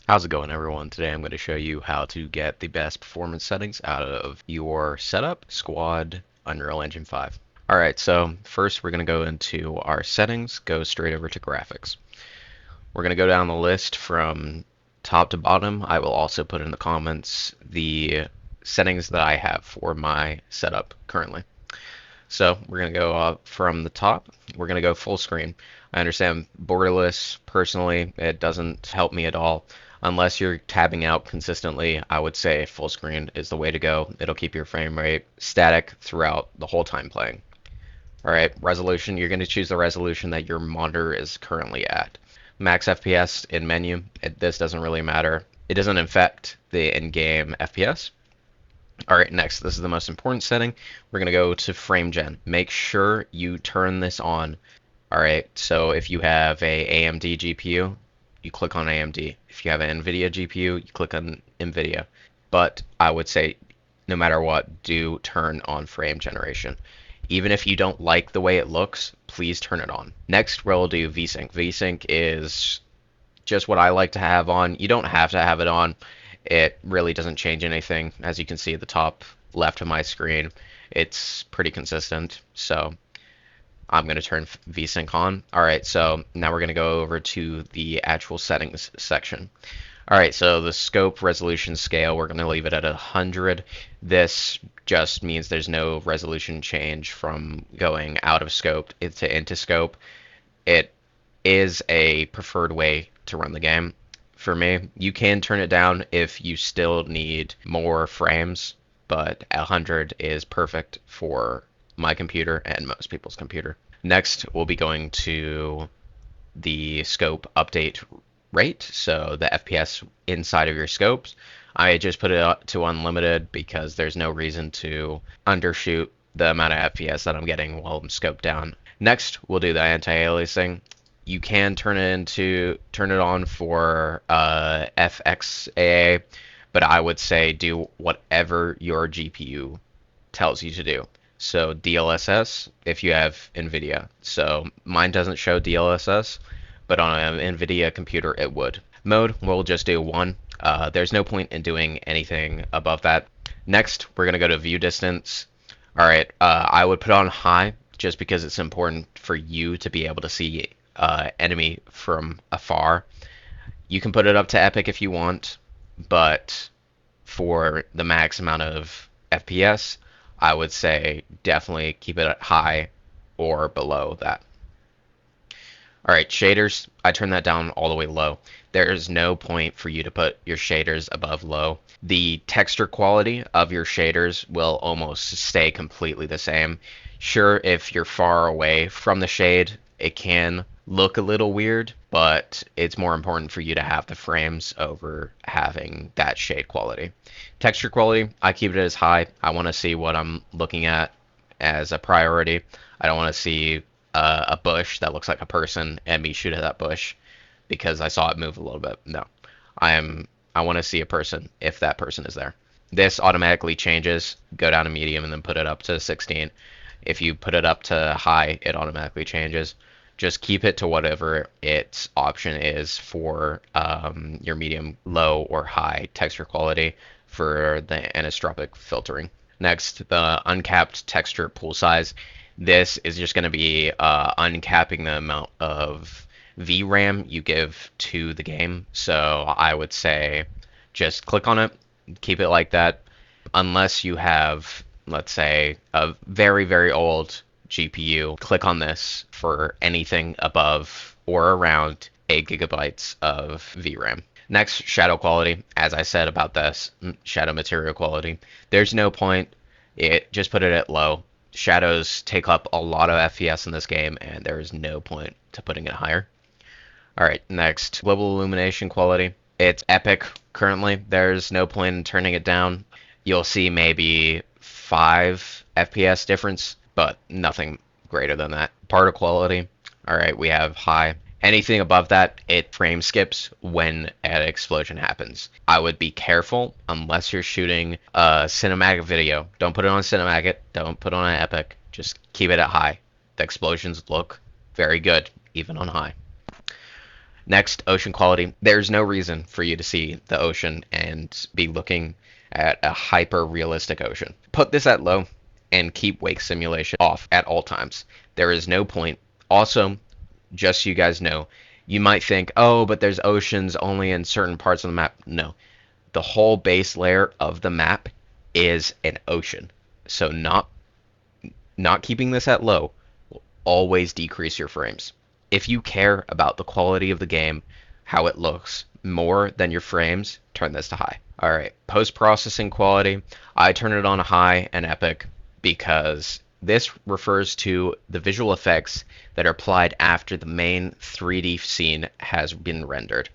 How's it going, everyone? Today I'm going to show you how to get the best performance settings out of your setup, Squad Unreal Engine 5. Alright, so first we're going to go into our settings, go straight over to graphics. We're going to go down the list from top to bottom. I will also put in the comments the settings that I have for my setup currently. So we're going to go up from the top. We're going to go full screen. I understand borderless, personally, it doesn't help me at all. Unless you're tabbing out consistently, I would say full screen is the way to go. It'll keep your frame rate static throughout the whole time playing. All right, resolution, you're going to choose the resolution that your monitor is currently at. Max FPS in menu, this doesn't really matter. It doesn't affect the in-game FPS. All right, next, this is the most important setting. We're going to go to frame gen. Make sure you turn this on. All right, so if you have a AMD GPU, you click on AMD. If you have an NVIDIA GPU, you click on NVIDIA. But I would say, no matter what, do turn on frame generation. Even if you don't like the way it looks, please turn it on. Next, we'll do VSync. VSync is just what I like to have on. You don't have to have it on. It really doesn't change anything. As you can see at the top left of my screen, it's pretty consistent. So I'm going to turn VSync on. All right, so now we're going to go over to the actual settings section. All right, so the scope resolution scale, we're going to leave it at 100. This just means there's no resolution change from going out of scope into scope. It is a preferred way to run the game. For me, you can turn it down if you still need more frames, but 100 is perfect for my computer and most people's computer. Next, we'll be going to the scope update rate, so the FPS inside of your scopes. I just put it up to unlimited because there's no reason to undershoot the amount of FPS that I'm getting while I'm scoped down. Next, we'll do the anti-aliasing. You can turn it on for FXAA, but I would say do whatever your GPU tells you to do. So DLSS if you have NVIDIA. So mine doesn't show DLSS, but on an NVIDIA computer it would. Mode, we'll just do 1. There's no point in doing anything above that. Next, we're going to go to view distance. All right, I would put on high just because it's important for you to be able to see enemy from afar. You can put it up to epic if you want, but for the max amount of FPS, I would say definitely keep it at high or below that. All right, shaders, I turn that down all the way low. There is no point for you to put your shaders above low. The texture quality of your shaders will almost stay completely the same. Sure, if you're far away from the shade, it can look a little weird, but it's more important for you to have the frames over having that shade quality. Texture quality, I keep it as high. I want to see what I'm looking at as a priority. I don't want to see a bush that looks like a person and me shoot at that bush because I saw it move a little bit. No, I want to see a person if that person is there. This automatically changes. Go down to medium and then put it up to 16. If you put it up to high, it automatically changes. Just keep it to whatever its option is for your medium, low, or high texture quality for the anisotropic filtering. Next, the uncapped texture pool size. This is just going to be uncapping the amount of VRAM you give to the game. So I would say just click on it, keep it like that, unless you have, let's say, a very, very old GPU. Click on this for anything above or around 8 gigabytes of VRAM. Next, shadow quality. As I said about this, shadow material quality, there's no point. Just put it at low. Shadows take up a lot of FPS in this game, and there is no point to putting it higher. All right, next, global illumination quality. It's epic currently. There's no point in turning it down. You'll see maybe 5 FPS difference, but nothing greater than that. Particle quality. All right, we have high. Anything above that, it frame skips when an explosion happens. I would be careful unless you're shooting a cinematic video. Don't put it on cinematic. Don't put it on an epic. Just keep it at high. The explosions look very good, even on high. Next, ocean quality. There's no reason for you to see the ocean and be looking at a hyper realistic ocean. Put this at low and keep wake simulation off at all times. There is no point. Also, just so you guys know, you might think, oh, but there's oceans only in certain parts of the map. No, the whole base layer of the map is an ocean. So not keeping this at low will always decrease your frames. If you care about the quality of the game, how it looks, more than your frames, turn this to high. Alright, post-processing quality, I turn it on high and epic because this refers to the visual effects that are applied after the main 3D scene has been rendered.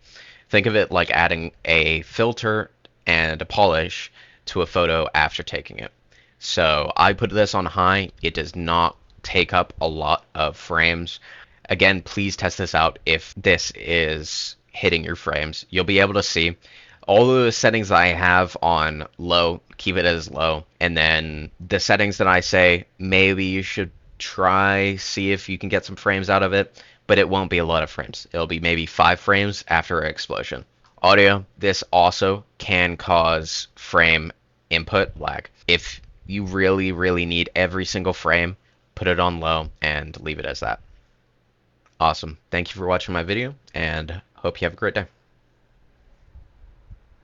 Think of it like adding a filter and a polish to a photo after taking it. So I put this on high. It does not take up a lot of frames. Again, please test this out if this is hitting your frames. You'll be able to see all of the settings that I have on low, keep it as low. And then the settings that I say, maybe you should try, see if you can get some frames out of it, but it won't be a lot of frames. It'll be maybe 5 frames after an explosion. Audio, this also can cause frame input lag. If you really, really need every single frame, put it on low and leave it as that. Awesome. Thank you for watching my video, and hope you have a great day.